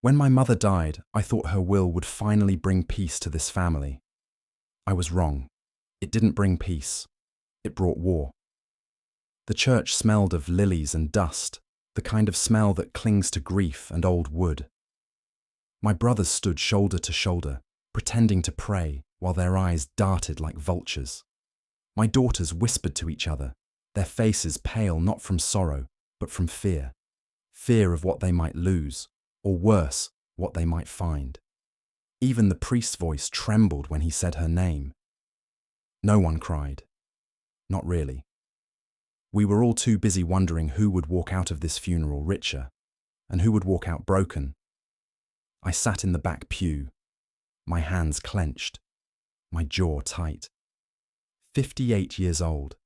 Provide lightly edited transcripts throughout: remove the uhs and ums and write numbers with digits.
When my mother died, I thought her will would finally bring peace to this family. I was wrong. It didn't bring peace. It brought war. The church smelled of lilies and dust, the kind of smell that clings to grief and old wood. My brothers stood shoulder to shoulder, pretending to pray while their eyes darted like vultures. My daughters whispered to each other, their faces pale not from sorrow, but from fear. Fear of what they might lose, or worse, what they might find. Even the priest's voice trembled when he said her name. No one cried. Not really. We were all too busy wondering who would walk out of this funeral richer, and who would walk out broken. I sat in the back pew, my hands clenched, my jaw tight. 58 years old,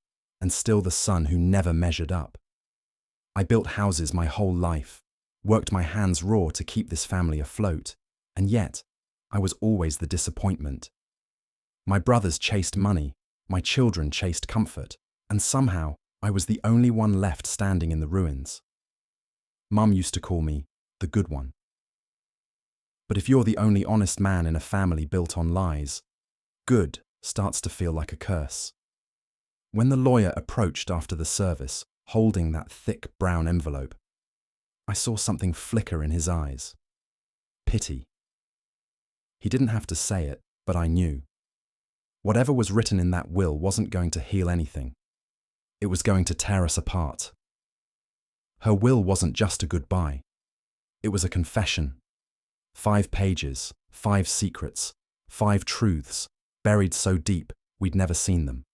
and still the son who never measured up. I built houses my whole life, worked my hands raw to keep this family afloat, and yet I was always the disappointment. My brothers chased money, my children chased comfort, and somehow I was the only one left standing in the ruins. Mum used to call me the good one. But if you're the only honest man in a family built on lies, good starts to feel like a curse. When the lawyer approached after the service, holding that thick brown envelope, I saw something flicker in his eyes. Pity. He didn't have to say it, but I knew. Whatever was written in that will wasn't going to heal anything. It was going to tear us apart. Her will wasn't just a goodbye. It was a confession. 5 pages, 5 secrets, 5 truths, buried so deep we'd never seen them.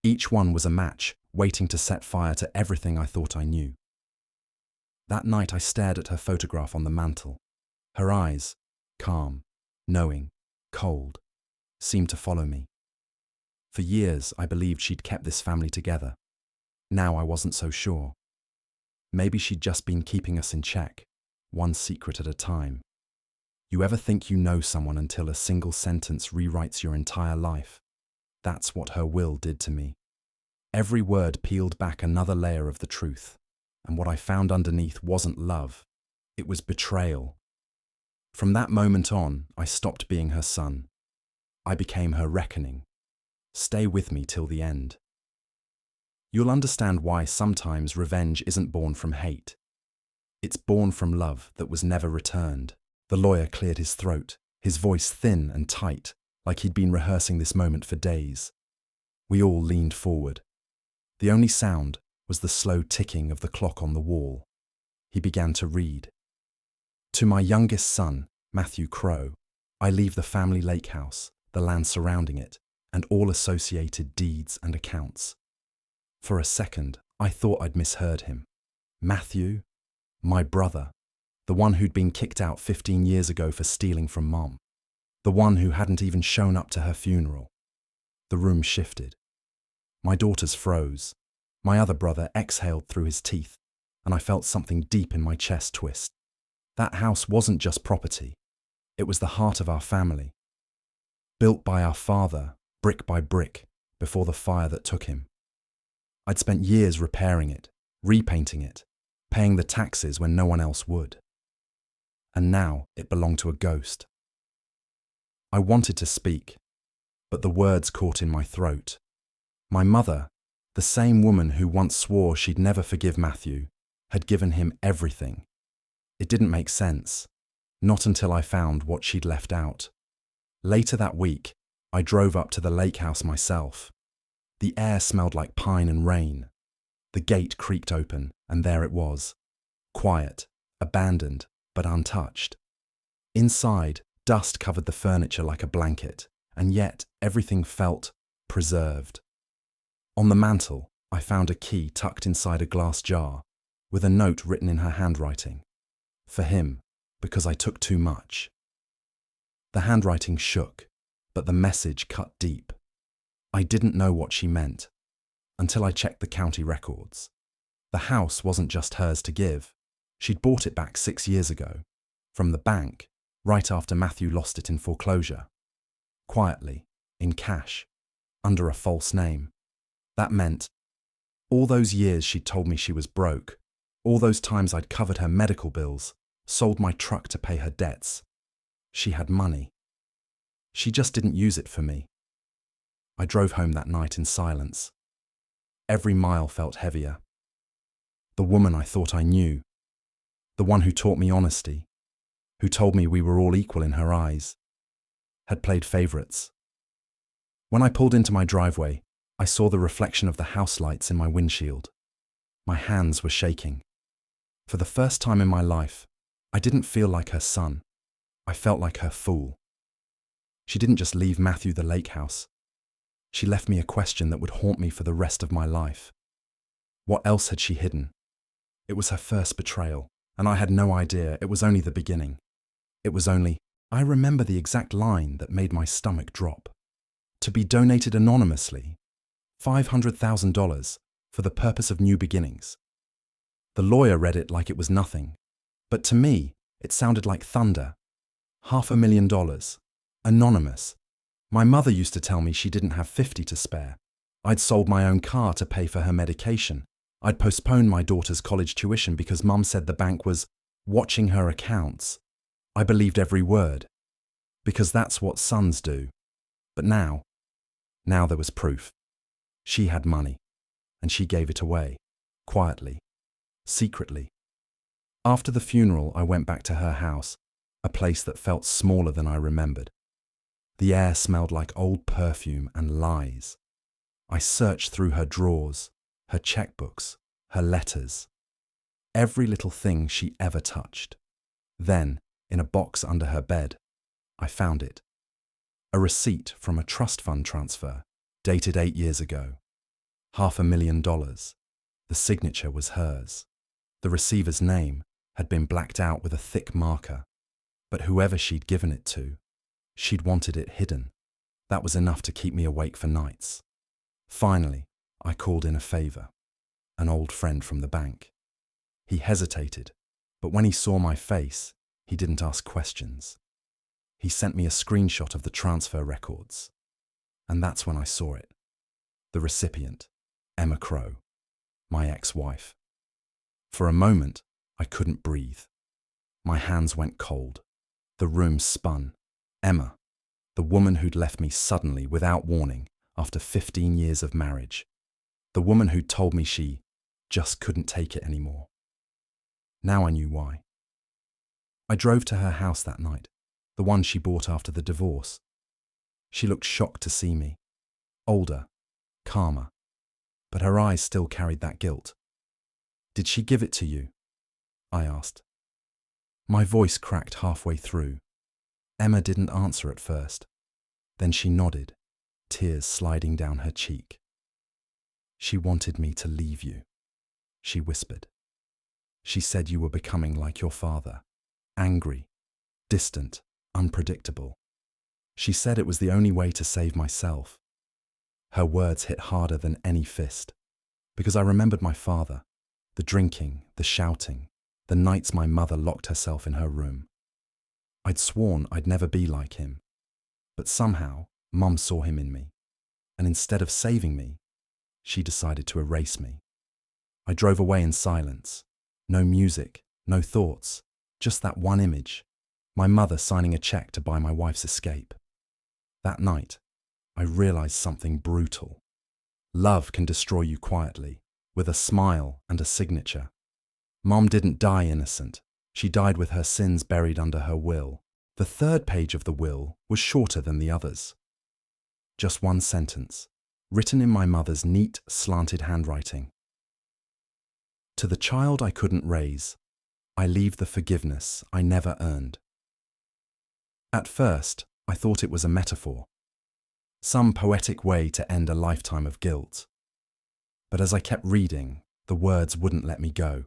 Each one was a match, waiting to set fire to everything I thought I knew. That night I stared at her photograph on the mantel. Her eyes, calm, knowing, cold, seemed to follow me. For years I believed she'd kept this family together. Now I wasn't so sure. Maybe she'd just been keeping us in check, one secret at a time. You ever think you know someone until a single sentence rewrites your entire life? That's what her will did to me. Every word peeled back another layer of the truth, and what I found underneath wasn't love, it was betrayal. From that moment on, I stopped being her son. I became her reckoning. Stay with me till the end. You'll understand why sometimes revenge isn't born from hate. It's born from love that was never returned. The lawyer cleared his throat, his voice thin and tight, like he'd been rehearsing this moment for days. We all leaned forward. The only sound was the slow ticking of the clock on the wall. He began to read. To my youngest son, Matthew Crowe, I leave the family lake house, the land surrounding it, and all associated deeds and accounts. For a second, I thought I'd misheard him. Matthew? My brother. The one who'd been kicked out 15 years ago for stealing from Mom. The one who hadn't even shown up to her funeral. The room shifted. My daughters froze. My other brother exhaled through his teeth, and I felt something deep in my chest twist. That house wasn't just property. It was the heart of our family. Built by our father, brick by brick, before the fire that took him. I'd spent years repairing it, repainting it, paying the taxes when no one else would. And now it belonged to a ghost. I wanted to speak, but the words caught in my throat. My mother, the same woman who once swore she'd never forgive Matthew, had given him everything. It didn't make sense, not until I found what she'd left out. Later that week, I drove up to the lake house myself. The air smelled like pine and rain. The gate creaked open, and there it was. Quiet, abandoned, but untouched. Inside, dust covered the furniture like a blanket, and yet everything felt preserved. On the mantel, I found a key tucked inside a glass jar, with a note written in her handwriting. For him, because I took too much. The handwriting shook, but the message cut deep. I didn't know what she meant, until I checked the county records. The house wasn't just hers to give. She'd bought it back 6 years ago, from the bank, right after Matthew lost it in foreclosure. Quietly, in cash, under a false name. That meant, all those years she'd told me she was broke, all those times I'd covered her medical bills, sold my truck to pay her debts. She had money. She just didn't use it for me. I drove home that night in silence. Every mile felt heavier. The woman I thought I knew, the one who taught me honesty, who told me we were all equal in her eyes, had played favourites. When I pulled into my driveway, I saw the reflection of the house lights in my windshield. My hands were shaking. For the first time in my life, I didn't feel like her son. I felt like her fool. She didn't just leave Matthew the lake house. She left me a question that would haunt me for the rest of my life. What else had she hidden? It was her first betrayal, and I had no idea. It was only the beginning. It was only, I remember the exact line that made my stomach drop. To be donated anonymously, $500,000 for the purpose of new beginnings. The lawyer read it like it was nothing, but to me, it sounded like thunder. $500,000. Anonymous. My mother used to tell me she didn't have 50 to spare. I'd sold my own car to pay for her medication. I'd postponed my daughter's college tuition because Mum said the bank was watching her accounts. I believed every word, because that's what sons do. But now there was proof. She had money, and she gave it away, quietly, secretly. After the funeral, I went back to her house, a place that felt smaller than I remembered. The air smelled like old perfume and lies. I searched through her drawers, her checkbooks, her letters, every little thing she ever touched. Then, in a box under her bed, I found it. A receipt from a trust fund transfer, dated 8 years ago. $500,000. The signature was hers. The receiver's name had been blacked out with a thick marker, but whoever she'd given it to, she'd wanted it hidden. That was enough to keep me awake for nights. Finally, I called in a favor. An old friend from the bank. He hesitated, but when he saw my face, he didn't ask questions. He sent me a screenshot of the transfer records. And that's when I saw it. The recipient, Emma Crowe, my ex-wife. For a moment, I couldn't breathe. My hands went cold. The room spun. Emma, the woman who'd left me suddenly without warning after 15 years of marriage. The woman who'd told me she just couldn't take it anymore. Now I knew why. I drove to her house that night, the one she bought after the divorce. She looked shocked to see me. Older, calmer, but her eyes still carried that guilt. "Did she give it to you?" I asked. My voice cracked halfway through. Emma didn't answer at first. Then she nodded, tears sliding down her cheek. "She wanted me to leave you," she whispered. "She said you were becoming like your father, angry, distant, unpredictable. She said it was the only way to save myself." Her words hit harder than any fist, because I remembered my father, the drinking, the shouting, the nights my mother locked herself in her room. I'd sworn I'd never be like him, but somehow Mum saw him in me, and instead of saving me, she decided to erase me. I drove away in silence. No music, no thoughts, just that one image, my mother signing a check to buy my wife's escape. That night, I realized something brutal. Love can destroy you quietly, with a smile and a signature. Mom didn't die innocent. She died with her sins buried under her will. The third page of the will was shorter than the others. Just one sentence, written in my mother's neat, slanted handwriting. "To the child I couldn't raise, I leave the forgiveness I never earned." At first, I thought it was a metaphor, some poetic way to end a lifetime of guilt. But as I kept reading, the words wouldn't let me go.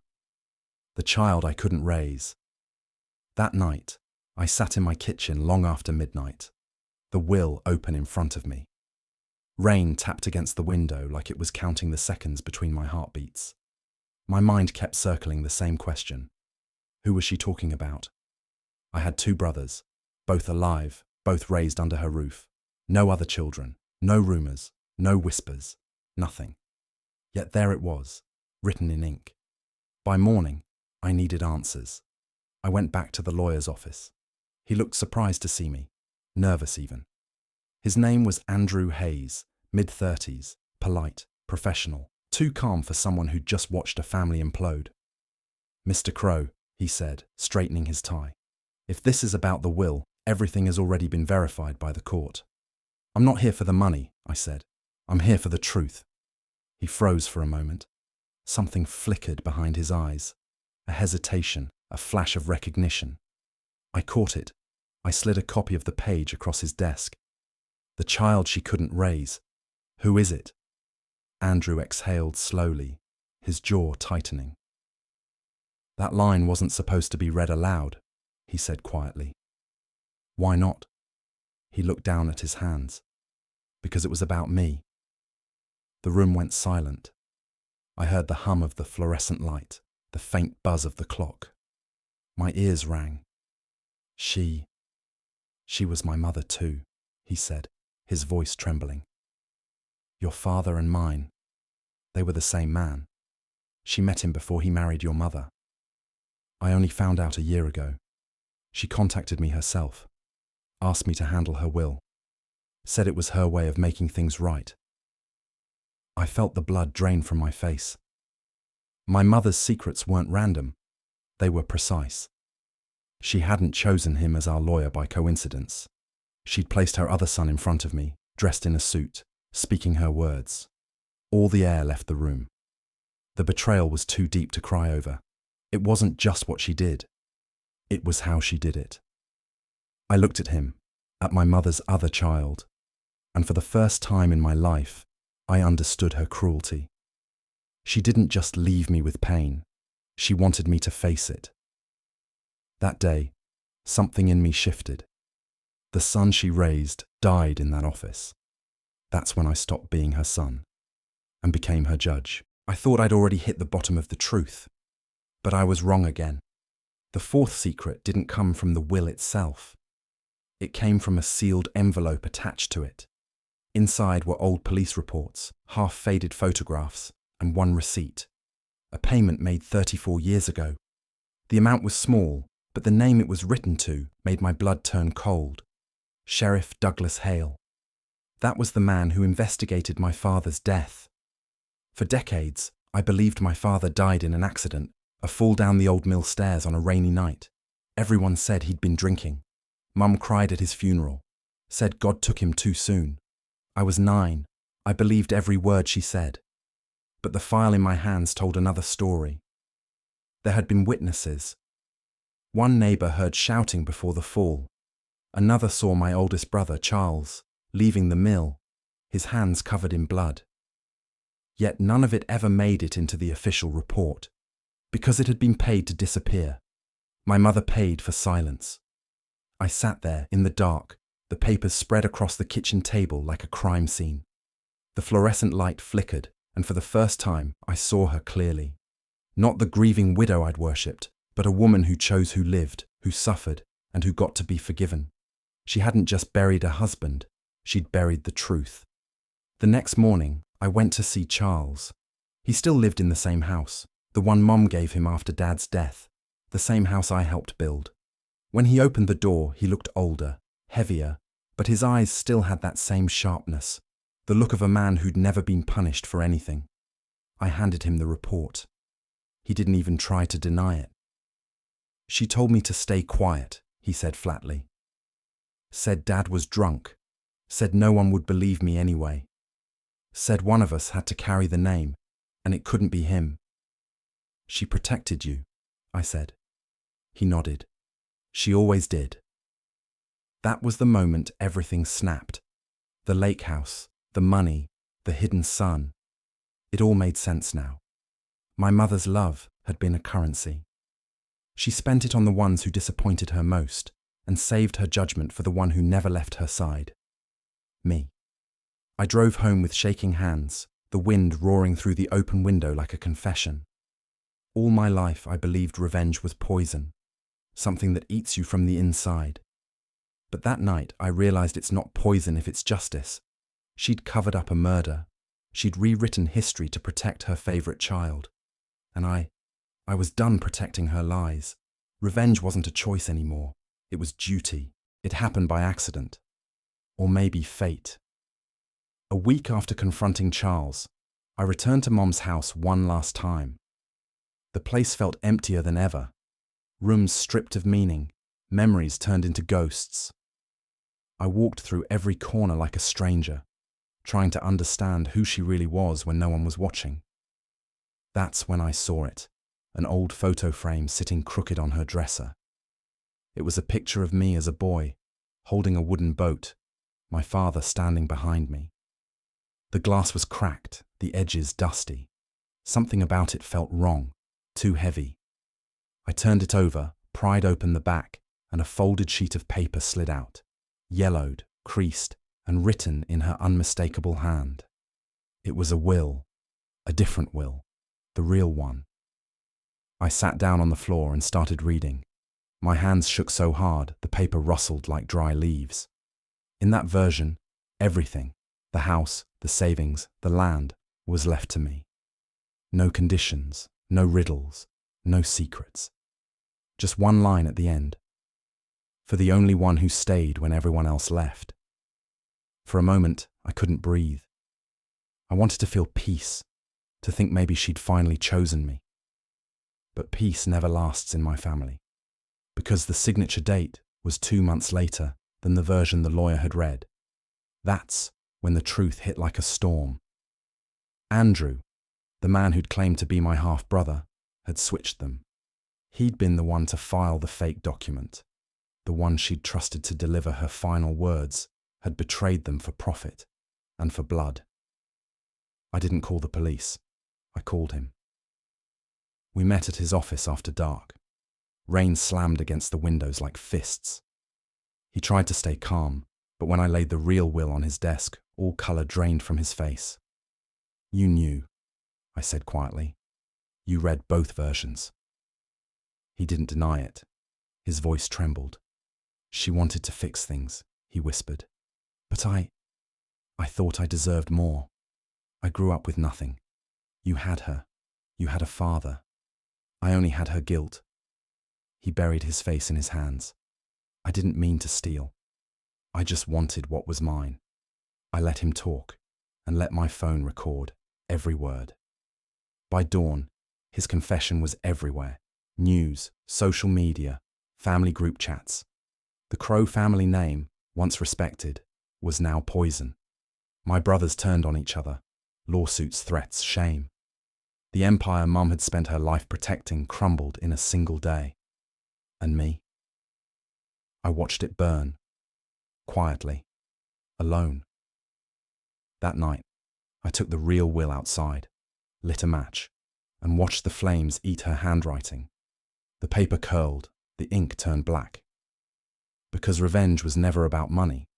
The child I couldn't raise. That night, I sat in my kitchen long after midnight, the will open in front of me. Rain tapped against the window like it was counting the seconds between my heartbeats. My mind kept circling the same question. Who was she talking about? I had 2 brothers, both alive, both raised under her roof. No other children, no rumors, no whispers, nothing. Yet there it was, written in ink. By morning, I needed answers. I went back to the lawyer's office. He looked surprised to see me, nervous even. His name was Andrew Hayes, mid-30s, polite, professional, too calm for someone who'd just watched a family implode. "Mr. Crowe," he said, straightening his tie, "if this is about the will, everything has already been verified by the court." "I'm not here for the money," I said. "I'm here for the truth." He froze for a moment. Something flickered behind his eyes. A hesitation, a flash of recognition. I caught it. I slid a copy of the page across his desk. "The child she couldn't raise. Who is it?" Andrew exhaled slowly, his jaw tightening. "That line wasn't supposed to be read aloud," he said quietly. "Why not?" He looked down at his hands. "Because it was about me." The room went silent. I heard the hum of the fluorescent light, the faint buzz of the clock. My ears rang. She was my mother too," he said, his voice trembling. "Your father and mine, they were the same man. She met him before he married your mother. I only found out a year ago. She contacted me herself, asked me to handle her will, said it was her way of making things right." I felt the blood drain from my face. My mother's secrets weren't random. They were precise. She hadn't chosen him as our lawyer by coincidence. She'd placed her other son in front of me, dressed in a suit, speaking her words. All the air left the room. The betrayal was too deep to cry over. It wasn't just what she did. It was how she did it. I looked at him, at my mother's other child, and for the first time in my life, I understood her cruelty. She didn't just leave me with pain. She wanted me to face it. That day, something in me shifted. The son she raised died in that office. That's when I stopped being her son and became her judge. I thought I'd already hit the bottom of the truth, but I was wrong again. The fourth secret didn't come from the will itself. It came from a sealed envelope attached to it. Inside were old police reports, half-faded photographs, and one receipt. A payment made 34 years ago. The amount was small, but the name it was written to made my blood turn cold. Sheriff Douglas Hale. That was the man who investigated my father's death. For decades, I believed my father died in an accident, a fall down the old mill stairs on a rainy night. Everyone said he'd been drinking. Mum cried at his funeral, said God took him too soon. I was 9. I believed every word she said. But the file in my hands told another story. There had been witnesses. One neighbour heard shouting before the fall. Another saw my oldest brother, Charles, leaving the mill, his hands covered in blood. Yet none of it ever made it into the official report, because it had been paid to disappear. My mother paid for silence. I sat there in the dark, the papers spread across the kitchen table like a crime scene. The fluorescent light flickered, and for the first time I saw her clearly. Not the grieving widow I'd worshipped, but a woman who chose who lived, who suffered, and who got to be forgiven. She hadn't just buried her husband, she'd buried the truth. The next morning, I went to see Charles. He still lived in the same house, the one Mom gave him after Dad's death, the same house I helped build. When he opened the door, he looked older, heavier, but his eyes still had that same sharpness, the look of a man who'd never been punished for anything. I handed him the report. He didn't even try to deny it. "She told me to stay quiet," he said flatly. "Said Dad was drunk. Said no one would believe me anyway. Said one of us had to carry the name, and it couldn't be him." "She protected you," I said. He nodded. "She always did." That was the moment everything snapped. The lake house, the money, the hidden son. It all made sense now. My mother's love had been a currency. She spent it on the ones who disappointed her most, and saved her judgment for the one who never left her side. Me. I drove home with shaking hands, the wind roaring through the open window like a confession. All my life I believed revenge was poison, something that eats you from the inside. But that night I realized it's not poison if it's justice. She'd covered up a murder. She'd rewritten history to protect her favorite child. And I was done protecting her lies, Revenge wasn't a choice anymore. It was duty. It happened by accident. Or maybe fate. A week after confronting Charles, I returned to Mom's house one last time. The place felt emptier than ever. Rooms stripped of meaning, memories turned into ghosts. I walked through every corner like a stranger, trying to understand who she really was when no one was watching. That's when I saw it, an old photo frame sitting crooked on her dresser. It was a picture of me as a boy, holding a wooden boat, my father standing behind me. The glass was cracked, the edges dusty. Something about it felt wrong, too heavy. I turned it over, pried open the back, and a folded sheet of paper slid out, yellowed, creased, and written in her unmistakable hand. It was a will, a different will, the real one. I sat down on the floor and started reading. My hands shook so hard, the paper rustled like dry leaves. In that version, everything, the house, the savings, the land, was left to me. No conditions, no riddles, no secrets. Just one line at the end. For the only one who stayed when everyone else left. For a moment, I couldn't breathe. I wanted to feel peace, to think maybe she'd finally chosen me. But peace never lasts in my family, because the signature date was 2 months later than the version the lawyer had read. That's when the truth hit like a storm. Andrew, the man who'd claimed to be my half-brother, had switched them. He'd been the one to file the fake document. The one she'd trusted to deliver her final words had betrayed them for profit and for blood. I didn't call the police. I called him. We met at his office after dark. Rain slammed against the windows like fists. He tried to stay calm, but when I laid the real will on his desk, all colour drained from his face. "You knew," I said quietly. "You read both versions." He didn't deny it. His voice trembled. "She wanted to fix things," he whispered. "But I thought I deserved more. I grew up with nothing. You had her. You had a father. I only had her guilt." He buried his face in his hands. "I didn't mean to steal. I just wanted what was mine." I let him talk and let my phone record every word. By dawn, his confession was everywhere. News, social media, family group chats. The Crowe family name, once respected, was now poison. My brothers turned on each other. Lawsuits, threats, shame. The empire Mum had spent her life protecting crumbled in a single day. And me? I watched it burn. Quietly. Alone. That night, I took the real will outside, lit a match, and watched the flames eat her handwriting. The paper curled, the ink turned black. Because revenge was never about money.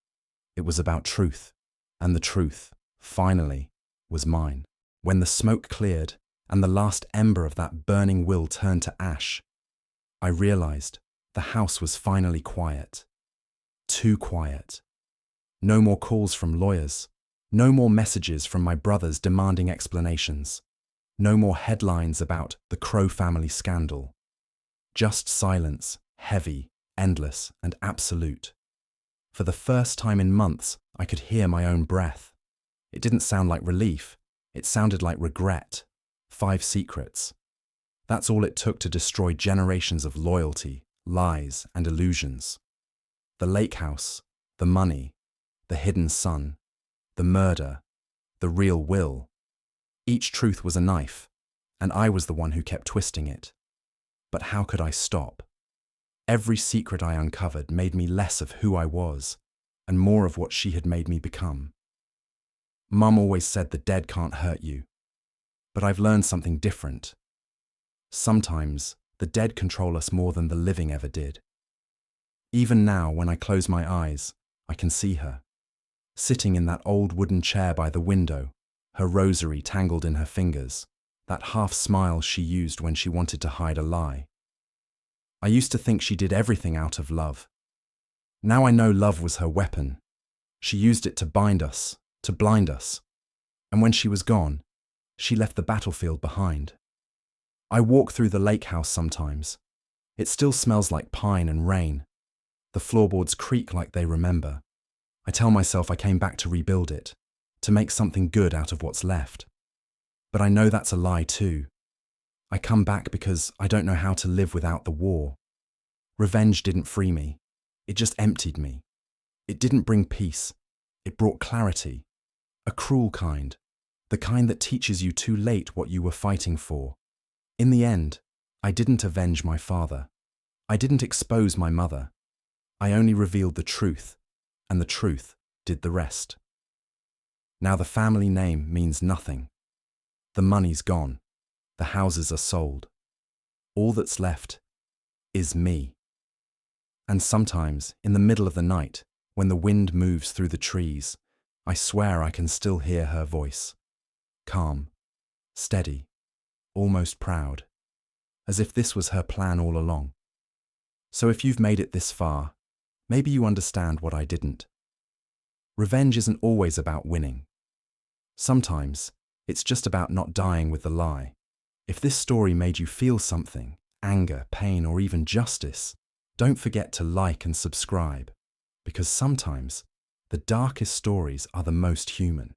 It was about truth, and the truth, finally, was mine. When the smoke cleared and the last ember of that burning will turned to ash, I realized the house was finally quiet. Too quiet. No more calls from lawyers. No more messages from my brothers demanding explanations. No more headlines about the Crowe family scandal. Just silence, heavy, endless, and absolute. For the first time in months, I could hear my own breath. It didn't sound like relief. It sounded like regret. 5 secrets. That's all it took to destroy generations of loyalty, lies, and illusions. The lake house, the money, the hidden son, the murder, the real will. Each truth was a knife, and I was the one who kept twisting it. But how could I stop? Every secret I uncovered made me less of who I was, and more of what she had made me become. Mum always said the dead can't hurt you. But I've learned something different. Sometimes, the dead control us more than the living ever did. Even now, when I close my eyes, I can see her, sitting in that old wooden chair by the window, her rosary tangled in her fingers, that half smile she used when she wanted to hide a lie. I used to think she did everything out of love. Now I know love was her weapon. She used it to bind us, to blind us. And when she was gone, she left the battlefield behind. I walk through the lake house sometimes, It still smells like pine and rain. The floorboards creak like they remember. I tell myself I came back to rebuild it, to make something good out of what's left. But I know that's a lie too. I come back because I don't know how to live without the war. Revenge didn't free me. It just emptied me. It didn't bring peace. It brought clarity. A cruel kind. The kind that teaches you too late what you were fighting for. In the end, I didn't avenge my father. I didn't expose my mother. I only revealed the truth, and the truth did the rest. Now the family name means nothing. The money's gone. The houses are sold. All that's left is me. And sometimes, in the middle of the night, when the wind moves through the trees, I swear I can still hear her voice. Calm, steady, almost proud, as if this was her plan all along. So if you've made it this far, maybe you understand what I didn't. Revenge isn't always about winning. Sometimes, it's just about not dying with the lie. If this story made you feel something, anger, pain, or even justice, don't forget to like and subscribe, because sometimes the darkest stories are the most human.